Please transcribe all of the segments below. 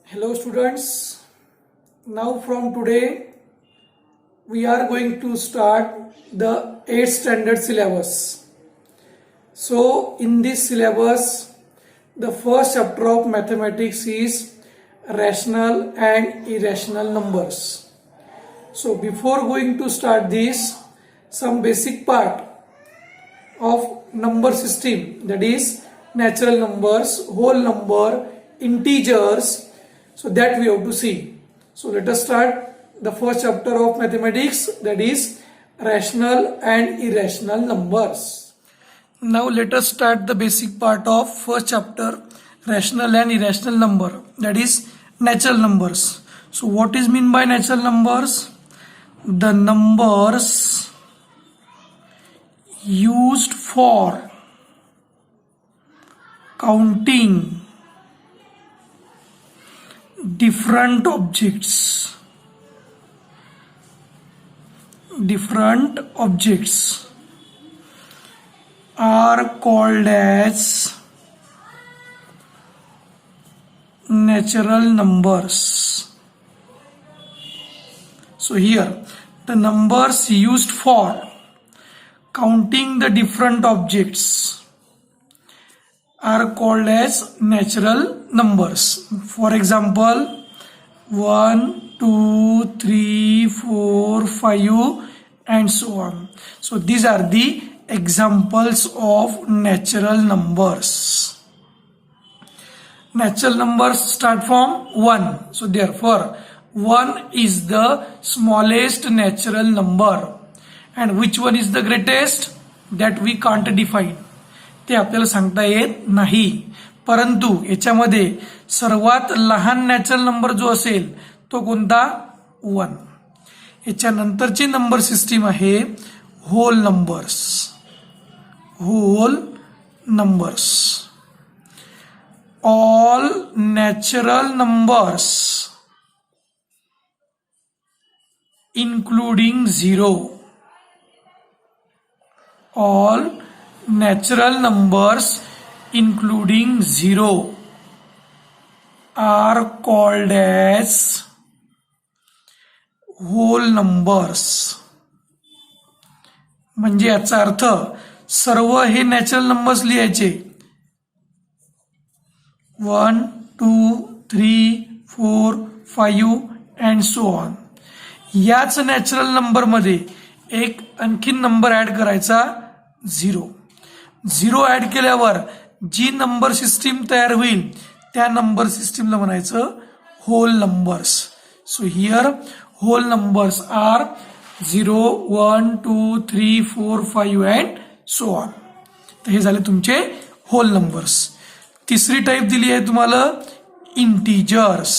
Hello students, now from today we are going to start the 8th standard syllabus. So in this syllabus the first chapter of mathematics is rational and irrational numbers. So before going to start this, some basic part of number system, that is natural numbers, whole number, integers, so that we have to see. So let us start the first chapter of mathematics, that is rational and irrational numbers. Now let us start the basic part of first chapter, rational and irrational number, that is natural numbers. So what is mean by natural numbers? The numbers used for counting different objects are called as natural numbers. So here the numbers used for counting the different objects are called as natural numbers. For example, 1, 2, 3, 4, 5 and so on. So these are the examples of natural numbers. Natural numbers start from 1. So therefore 1 is the smallest natural number. And which one is the greatest? That we can't define. ते आपल्याला सांगता येत नाही, परंतु याच्यामध्ये सर्वात लहान natural number जो असेल तो कोणता? 1. याच्यानंतरची नंबर सिस्टीम आहे whole numbers. All natural numbers including 0. All natural numbers including 0 are called as whole numbers. म्हणजे याचा अर्थ सर्व हे नॅचरल नंबर्स लिहायचे. 1, 2, 3, 4, 5 अँड सो ऑन. याच नॅचरल नंबर मध्ये एक आणखीन नंबर ऍड करायचा 0 ऍड केल्यावर जी नंबर सिस्टीम तयार होईल त्या नंबर सिस्टीमला म्हणायचं whole numbers. So here whole numbers are 0, 1, 2, 3, 4, 5 and so on. तर हे झाले तुमचे होल नंबर्स. तिसरी टाईप दिली आहे तुम्हाला integers.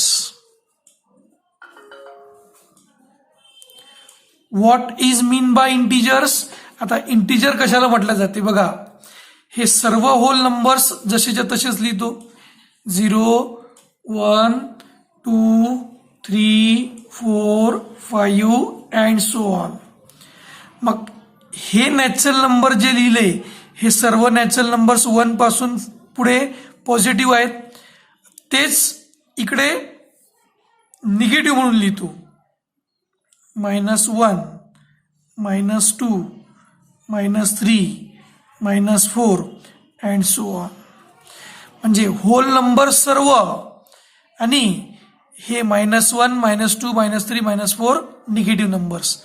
What is mean by integers? आता इंटिजर कशाला म्हटलं जाते बघा, हे सर्व होल नंबर्स जसेच्या तसेच लिहितो. 0, 1, 2, 3, 4, 5 अँड सो ऑन. मग हे नॅचरल नंबर जे लिहिले हे सर्व नॅचरल नंबर्स 1 पासून पुढे पॉझिटिव्ह आहेत, तेच इकडे निगेटिव्ह म्हणून लिहितो. -1, -2, -3, -4 अँड सो ऑन. म्हणजे होल नंबर सर्व आणि हे -1, -2, -3, -4 निगेटिव्ह नंबर्स,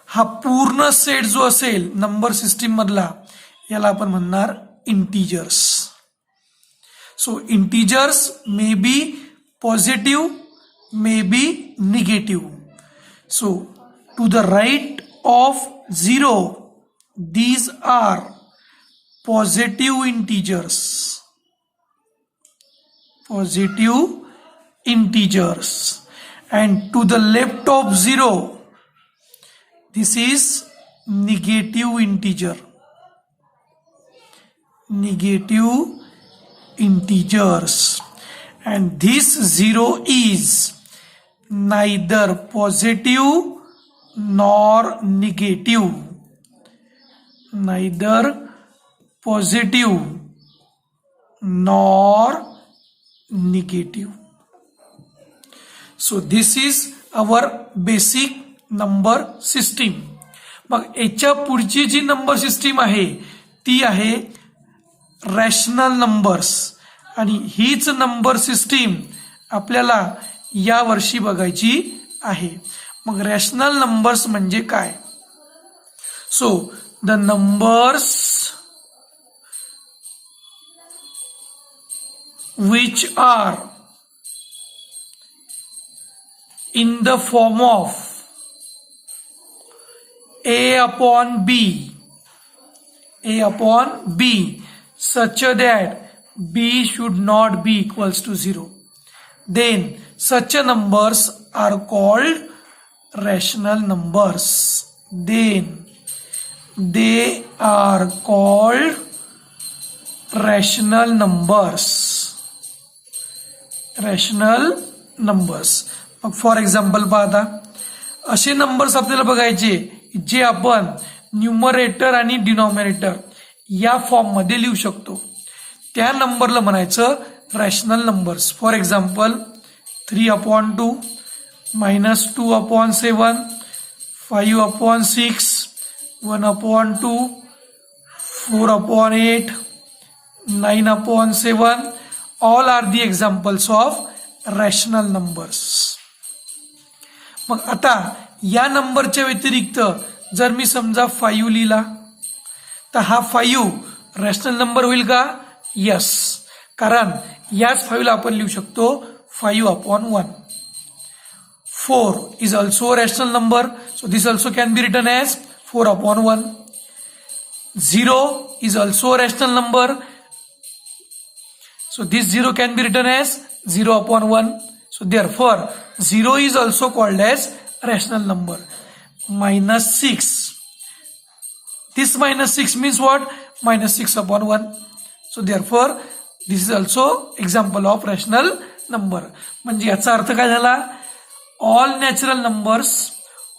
हा पूर्ण सेट जो असेल नंबर सिस्टीम मधला याला आपण म्हणणार integers. So integers may be positive, may be negative. So to the right of 0, these are positive integers. And to the left of 0, this is negative integers. And this 0 is neither positive nor negative. So this is our basic number system. मग याच्या पुढची जी number system आहे ती आहे rational numbers, आणि हीच number system आपल्याला या वर्षी बघायची आहे. मग रॅशनल नंबर्स म्हणजे काय? So the numbers which are in the form of a upon b such that b should not be equals to 0, then such numbers are called rational numbers. Then they are called rational numbers. Rational numbers. Mug for example पाहता, असे numbers आपल्याला बघायचे जे आपण numerator आणि denominator या form मध्ये लिहू शकतो, त्या नंबरला म्हणायचं rational numbers. For example 3/2, -2/7, 5/6, 1/2, 4/8, 9/7. All are the examples of rational numbers. मग आता या नंबरच्या व्यतिरिक्त जर मी समजा 5 लिहिला तर हा 5 रॅशनल नंबर होईल का? यस, कारण याच 5 ला आपण लिहू शकतो 5/1. 4 is also a rational number, so this also can be written as 4/1. 0 is also a rational number, so this 0 can be written as 0/1. So therefore 0 is also called as rational number. -6, this -6 means what? -6/1. So therefore this is also example of rational number. म्हणजे याचा अर्थ काय झाला? all natural numbers,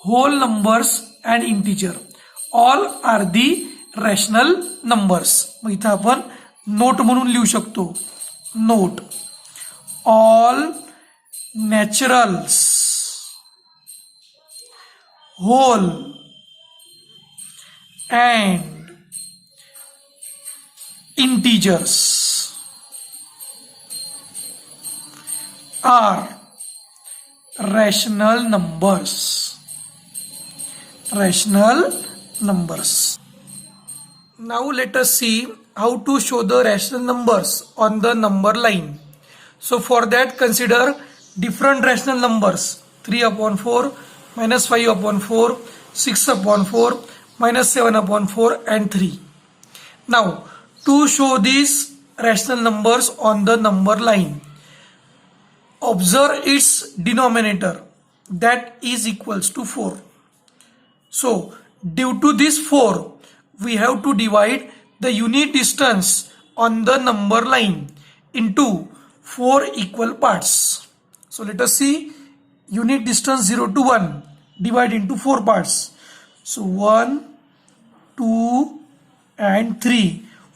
whole numbers and integer, all are the rational numbers. मग इथं आपण note म्हणून लिहू शकतो. Note: all naturals, whole and integers are rational numbers. Rational numbers. Now let us see how to show the rational numbers on the number line. So for that, consider different rational numbers: 3/4, -5/4, 6/4, -7/4 and 3. Now to show these rational numbers on the number line, observe its denominator, that is equals to 4. So due to this 4, we have to divide the unit distance on the number line into 4 equal parts. So let us see unit distance 0 to 1 divide into 4 parts. So 1, 2 and 3.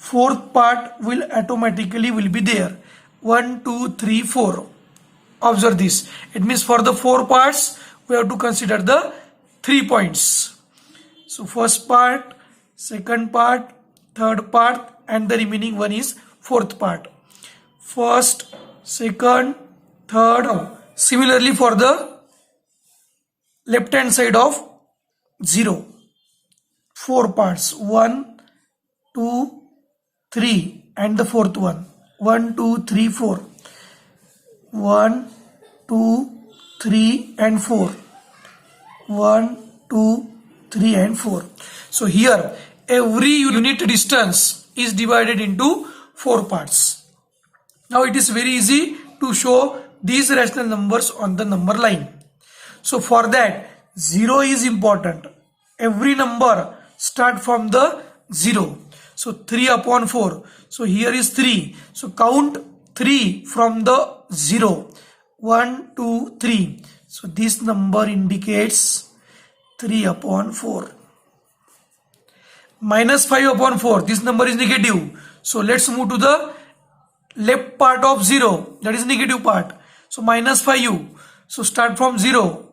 Fourth part will automatically be there. 1, 2, 3, 4. Observe this. It means for the 4 parts we have to consider the 3 points. So first part, second part, third part, and the remaining one is fourth part. First, second, third. Similarly for the left hand side of 0, 4 parts, 1, 2, 3, and the fourth one, 1, 2, 3, 4. 1, 2, 3 and 4. 1, 2, 3 and 4. So here every unit distance is divided into 4 parts. Now it is very easy to show these rational numbers on the number line. So for that, 0 is important. Every number start from the 0. So 3/4. So here is 3. So count 3 from the 0. 1, 2, 3. So this number indicates 3/4. -5/4, this number is negative. So let's move to the left part of 0, that is negative part. So -5. So start from 0.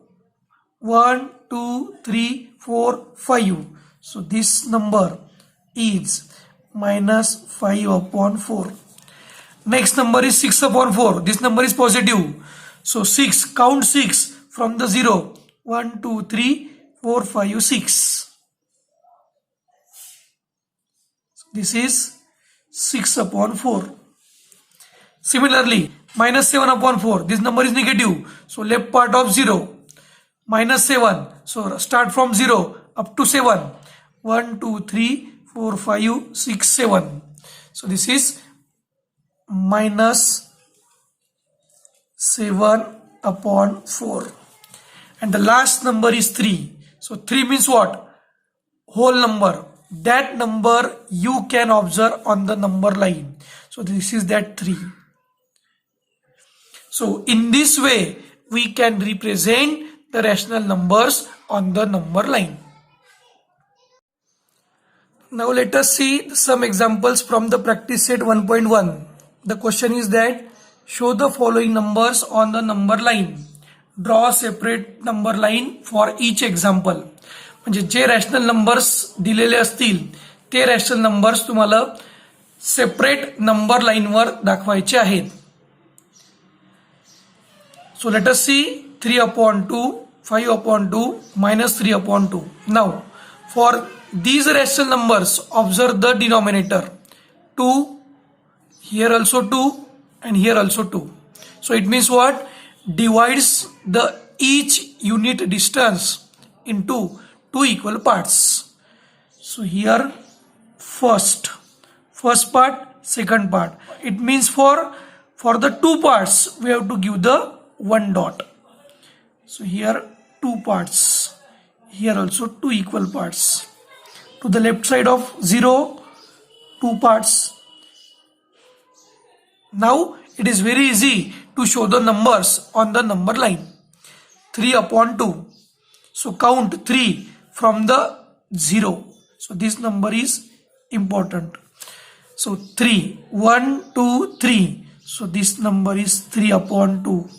1, 2, 3, 4, 5. So this number is minus 5 upon 4. Next number is 6 upon 4. This number is positive. So 6, count 6 from the 0. 1, 2, 3, 4, 5, 6. This is 6 upon 4. Similarly, minus 7 upon 4. This number is negative. So left part of 0. Minus 7. So start from 0 up to 7. 1, 2, 3, 4, 5, 6, 7. So this is minus 7 upon 4. And the last number is 3. So 3 means what? Whole number. That number you can observe on the number line. So this is that 3. So in this way, we can represent the rational numbers on the number line. Now let us see some examples from the practice set 1.1. The question is that show the following numbers on the number line. Draw a separate number line for each example. म्हणजे जे rational numbers दिलेले असतील ते rational numbers तुम्हाला separate number लाईनवर दाखवायचे आहेत. So let us see 3 upon 2, 5 upon 2, minus 3 upon 2. Now for these rational numbers, observe the denominator. 2, here also 2, and here also 2. So it means what? Divides the each unit distance into 2 equal parts. So here first part, second part. It means for the 2 parts we have to give the 1 dot. So here 2 parts, here also 2 equal parts. To the left side of 0, 2 parts. Now it is very easy to show the numbers on the number line. 3 upon 2. So count 3 from the 0. So this number is important. So 3, 1, 2, 3. So this number is 3 upon 2.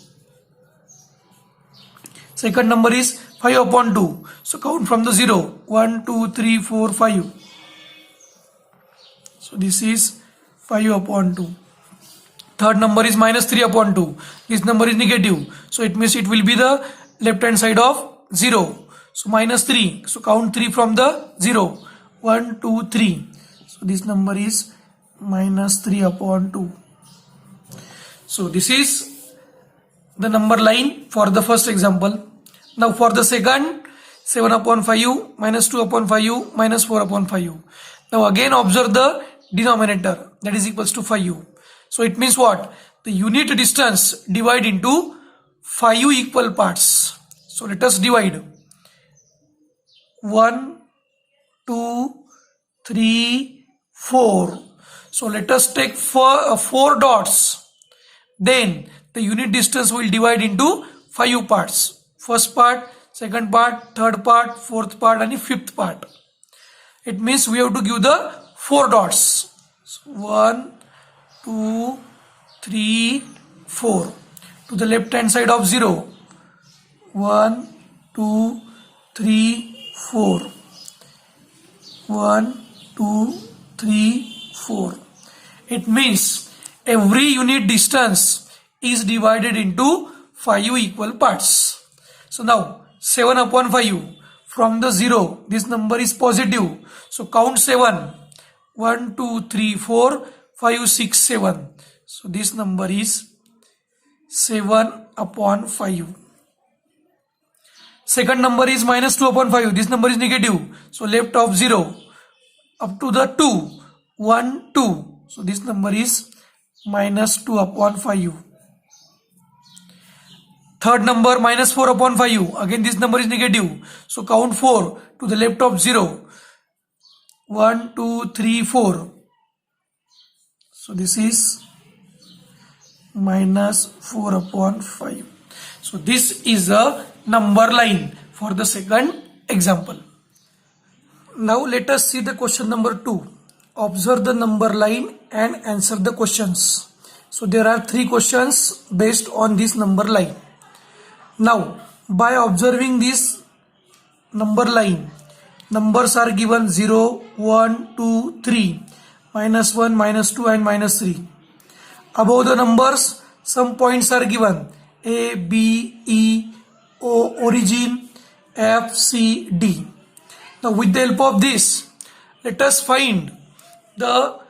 Second number is 5 upon 2. So count from the 0. 1, 2, 3, 4, 5. So this is 5 upon 2. Third number is minus 3 upon 2. This number is negative. So it means it will be the left hand side of 0. So minus 3. So count 3 from the 0. 1, 2, 3. So this number is minus 3 upon 2. So this is the number line for the first example. Now for the second, 7 upon 5, minus 2 upon 5, minus 4 upon 5. Now again observe the denominator, that is equals to 5. So it means what? The unit distance divide into 5 equal parts. So let us divide. 1, 2, 3, 4. So let us take 4 dots. Then the unit distance will divide into 5 parts. First part, second part, third part, fourth part, and fifth part. It means we have to give the 4 dots. So 1, 2, 3, 4. To the left hand side of 0. 1, 2, 3, 4. 1, 2, 3, 4. It means every unit distance is divided into 5 equal parts. So now 7 upon 5 from the 0, this number is positive. So count 7. 1, 2, 3, 4, 5, 6, 7. So this number is 7 upon 5. Second number is minus 2 upon 5. This number is negative. So left of 0 up to the 2. 1, 2. So this number is minus 2 upon 5. Third number minus 4 upon 5. Again this number is negative. So count 4 to the left of 0. 1, 2, 3, 4. So this is minus 4 upon 5. So this is a number line for the second example. Now let us see the question number 2. Observe the number line and answer the questions. So there are 3 questions based on this number line. Now, by observing this number line, numbers are given 0, 1, 2, 3, minus 1, minus 2 and minus 3. Above the numbers, some points are given A, B, E, O, origin, F, C, D. Now with the help of this, let us find the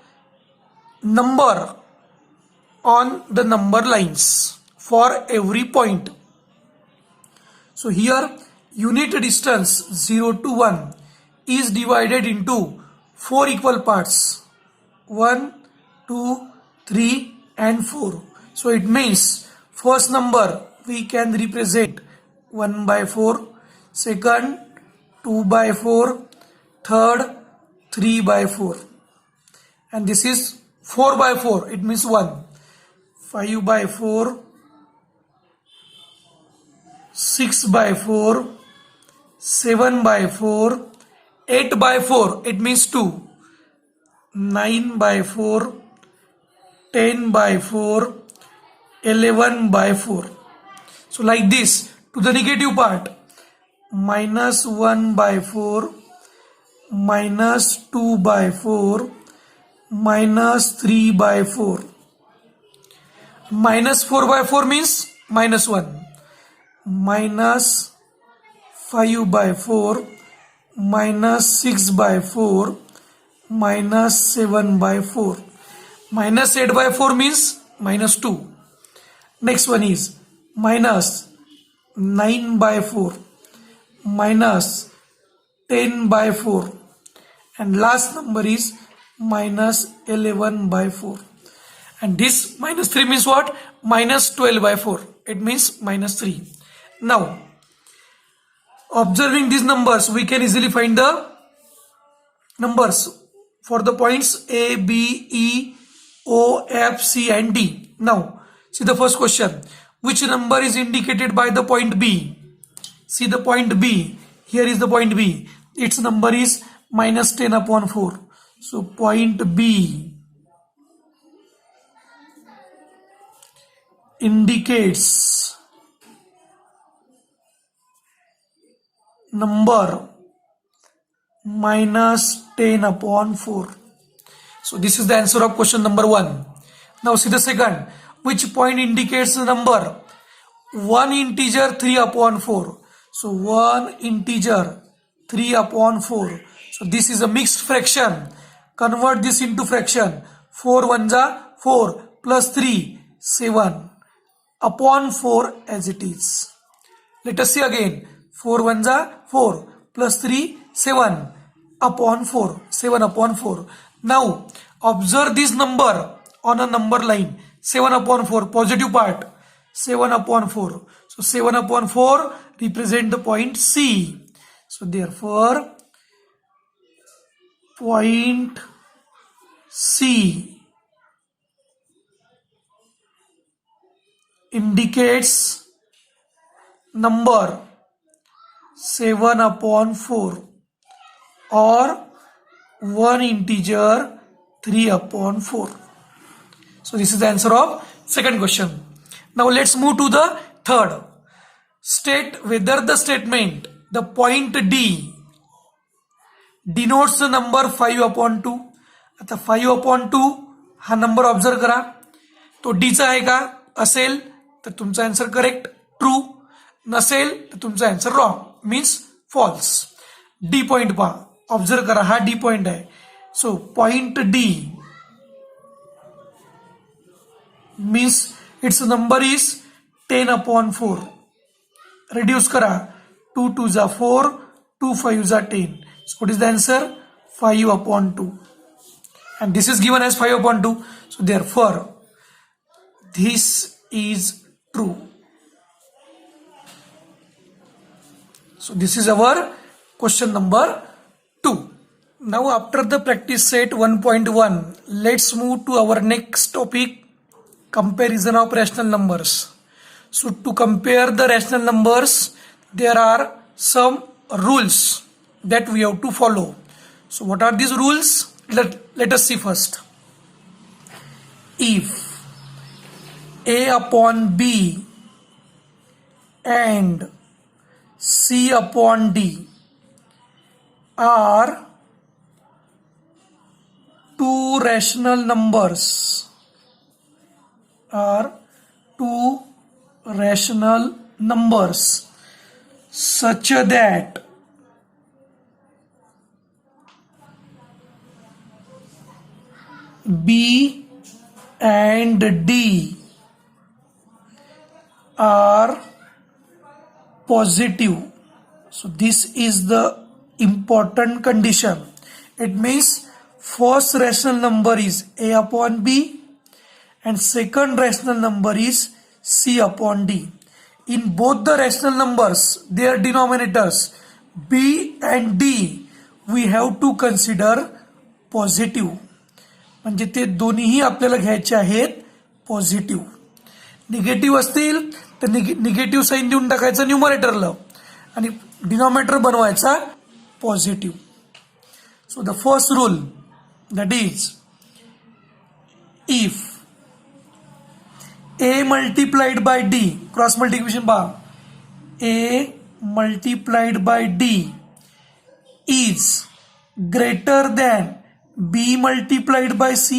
number on the number lines for every point. So here unit distance 0 to 1 is divided into 4 equal parts, 1, 2, 3 and 4. So it means first number we can represent 1 by 4, second 2 by 4, third 3 by 4, and this is 4 by 4, it means 1, 5 by 4, 6 by 4, 7 by 4, 8 by 4, it means 2, 9 by 4, 10 by 4, 11 by 4. So like this, to the negative part, minus 1 by 4, minus 2 by 4, minus 3 by 4. Minus 4 by 4 means minus 1. Minus 5 by 4, minus 6 by 4, minus 7 by 4. Minus 8 by 4 means minus 2. Next one is minus 9 by 4, minus 10 by 4, and last number is minus 11 by 4. And this minus 3 means what? Minus 12 by 4. It means minus 3. Now, observing these numbers, we can easily find the numbers for the points A, B, E, O, F, C and D. Now, see the first question. Which number is indicated by the point B? See the point B. Here is the point B. Its number is minus 10 upon 4. So point B indicates number minus 10 upon 4. So this is the answer of question number 1. Now see the second. Which point indicates the number 1 integer 3 upon 4? So 1 integer 3 upon 4. So this is a mixed fraction. Convert this into fraction. 4 ones are 4 plus 3 7 upon 4 as it is. Let us see again. 4 ones are 4 plus 3 7 upon 4, 7 upon 4. Now observe this number on a number line. 7 upon 4, positive part, 7 upon 4. So 7 upon 4 represent the point C. So therefore point C indicates number 7 upon 4 or 1 integer 3 upon 4. So this is the answer of second question. Now let's move to the third. State whether the statement, the point D denotes the number 5 upon 2. आता 5 upon 2 हा number observe करा. तो D चा आहे का? असेल तर तुमचा आन्सर करेक्ट, ट्रू. नसेल तर तुमचा answer wrong, means false. D point पहा, ऑब्झर्व करा, हा डी पॉइंट आहे. So point D means its number is 10 upon 4. Reduce kara, 2 2s are 4, 2 5s are 10. So what is the answer? 5 upon 2. And this is given as 5 upon 2. So therefore this is true. So this is our question number 2. Now after the practice set 1.1, let's move to our next topic, comparison of rational numbers. So to compare the rational numbers, there are some rules that we have to follow. So what are these rules? Let us see first. If A upon B and C upon D are two rational numbers, such that B and D are positive. So this is the important condition. It means first rational number is A upon B and second rational number is C upon D. In both the rational numbers, their denominators B and D, we have to consider positive. म्हणजे ते दोन्हीही आपल्याला घ्यायचे आहेत positive. Negative असतील तर negative sign देऊन टाकायचं न्यूमरेटरला आणि डिनॉमिनेटर बनवायचा positive. So the first rule that is if A multiplied by D, cross multiplication bar, A multiplied by D is greater than B multiplied by C,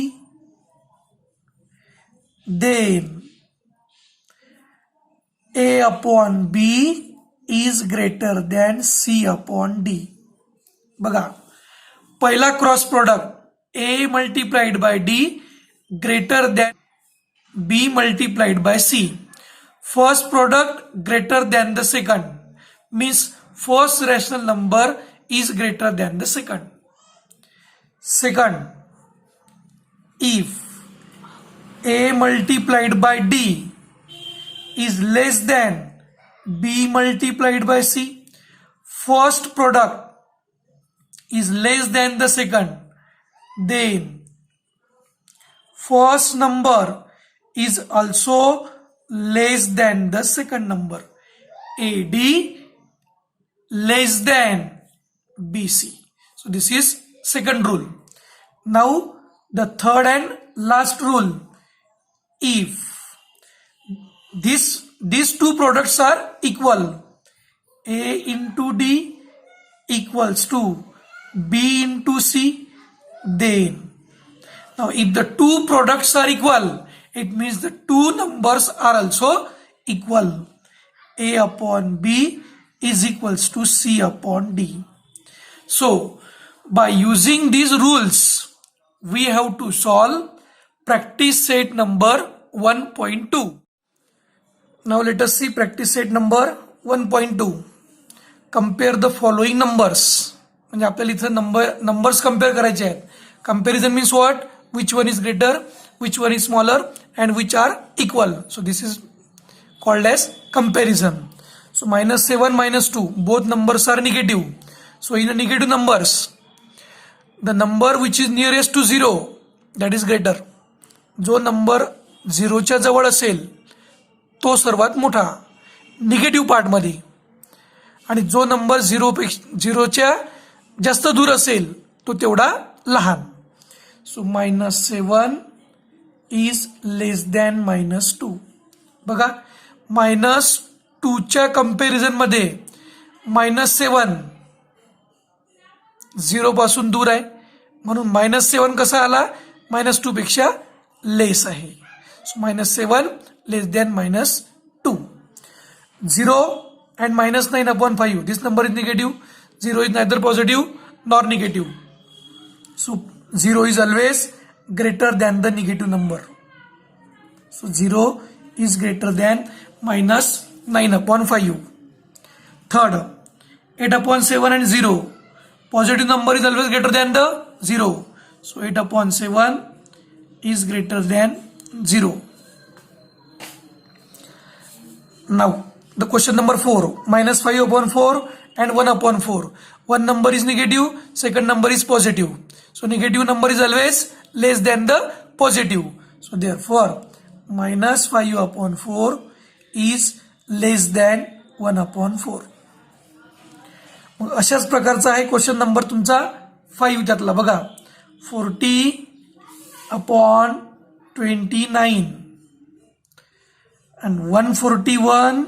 then A upon B is greater than C upon D. बघा, पहिला cross product A multiplied by D greater than B multiplied by C. First product greater than the second means first rational number is greater than the second. Second, if A multiplied by D is less than B multiplied by C, first product is less than the second, then first number is also less than the second number. AD less than BC. So this is second rule. Now the third and last rule. If these two products are equal, A into D equals to B into C, then now if the two products are equal, it means the two numbers are also equal. A upon B is equals to C upon D. So by using these rules, we have to solve practice set number 1.2. Now let us see practice set number 1.2. Compare the following numbers. म्हणजे आपल्याला इथं numbers compare करायचे आहेत. Comparison means what? Which one is greater, which one is smaller, and which are equal. So this is called as comparison. So -7, -2, both numbers are negative. So in the negative numbers, the number which is nearest to 0, that is greater. जो number 0च्या जवळ असेल तो सर्वात मोठा negative पार्टमध्ये, आणि जो number 0च्या जास्त दूर असेल तो तेवढा लहान. So -7 is less than -2. बघा, -2च्या कंपॅरिझन मध्ये -7 0 पासून दूर आहे म्हणून -7 कसा आला, -2 पेक्षा लेस आहे. सो -7 less than -2. 0 and -9 upon 5. This number is negative. 0 is neither positive nor negative. So 0 is always greater than the negative number. So 0 is greater than -9 upon 5. Third, 8 upon 7 and 0. Positive number is always greater than the 0. So 8 upon 7 is greater than 0. Now the question number 4. -5 upon 4 and 1 upon 4. One number is negative, second number is positive. So negative number is always less than the positive. So therefore -5 upon 4 is less than 1 upon 4. मग अशाच प्रकारचा आहे question number तुमचा 5 त्यातला. बघा, 40 upon 29 and 141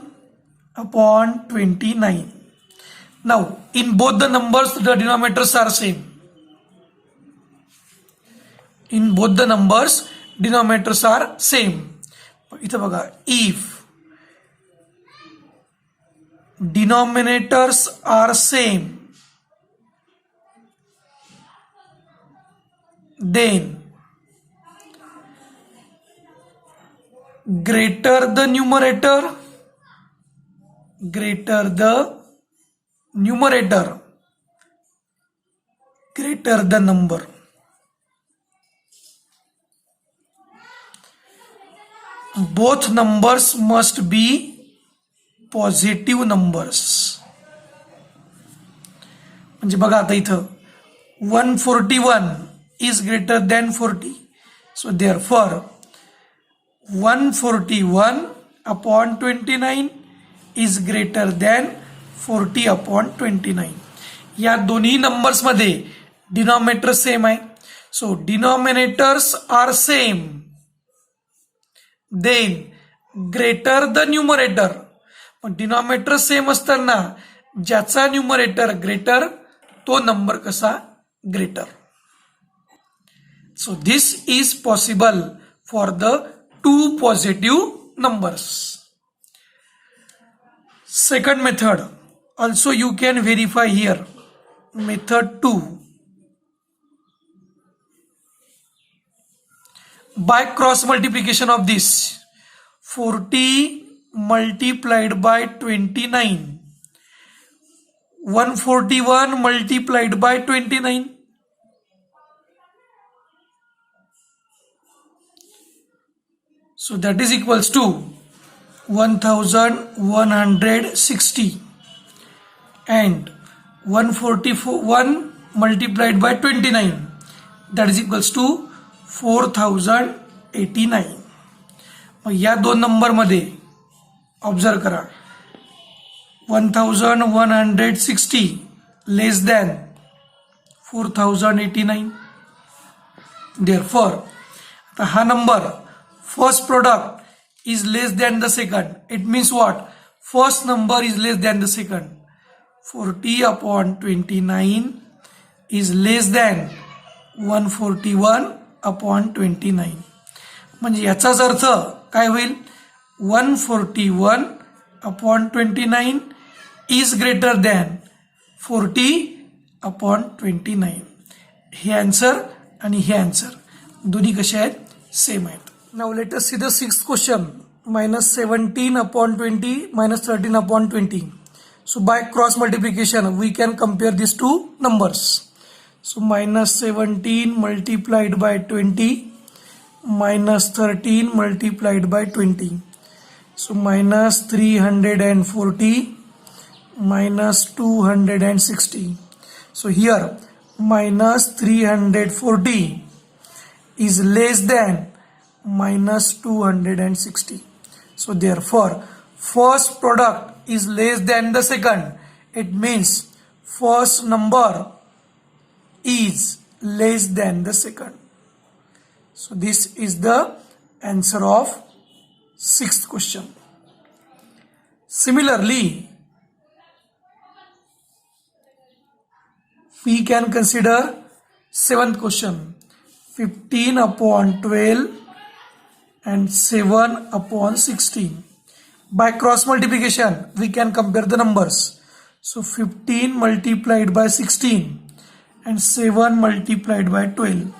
upon 29. Now in both the numbers the denominators are same. In both the numbers denominators are same. इथं बघा, if denominators are same, then greater the numerator, greater the number. Both numbers must be positive numbers. म्हणजे बघा आता इथं 141 is greater than 40. So therefore 141 upon 29 is greater than 40 upon 29. या दोन्ही numbers मध्ये denominator same आहे. So denominators are same, then greater the numerator. पण denominator same असताना ज्याचा न्यूमरेटर ग्रेटर तो नंबर कसा greater. So this is possible for the two positive numbers. Second method, also you can verify here. Method 2. By cross multiplication of this, 40 multiplied by 29, 141 multiplied by 29. So that is equals to 1160, and 141 multiplied by 29, that is equals to 4089. मग या दोन number मध्ये observe करा, 1160 less than 4089. therefore आता हा number first product is less than the second. It means what? First number is less than the second. 40 upon 29 is less than 141 upon 29. म्हणजे याचाच अर्थ काय होईल, 141 upon 29 is greater than 40 upon 29. Hey answer आणि हे answer दोन्ही कसे आहेत, same आहेत. Now let us see the sixth question. Minus 17 upon 20, minus 13 upon 20. So by cross multiplication we can compare these two numbers. So minus 17 multiplied by 20, minus 13 multiplied by 20. So minus 340 minus 260. So here minus 340 is less than minus 260. So therefore first product is less than the second. It means first number is less than the second. So this is the answer of sixth question. Similarly we can consider seventh question. 15 upon 12 and 7 upon 16. By cross multiplication we can compare the numbers. So 15 multiplied by 16 and 7 multiplied by 12.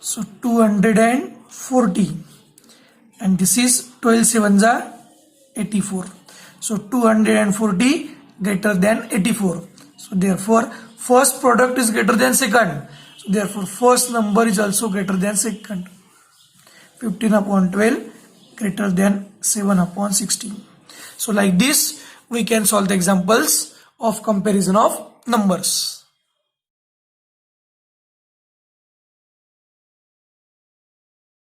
So 240, and this is 12 sevens are 84. So 240 greater than 84. So therefore first product is greater than second. So therefore first number is also greater than second. 15 upon 12 greater than 7 upon 16. So like this we can solve the examples of comparison of numbers.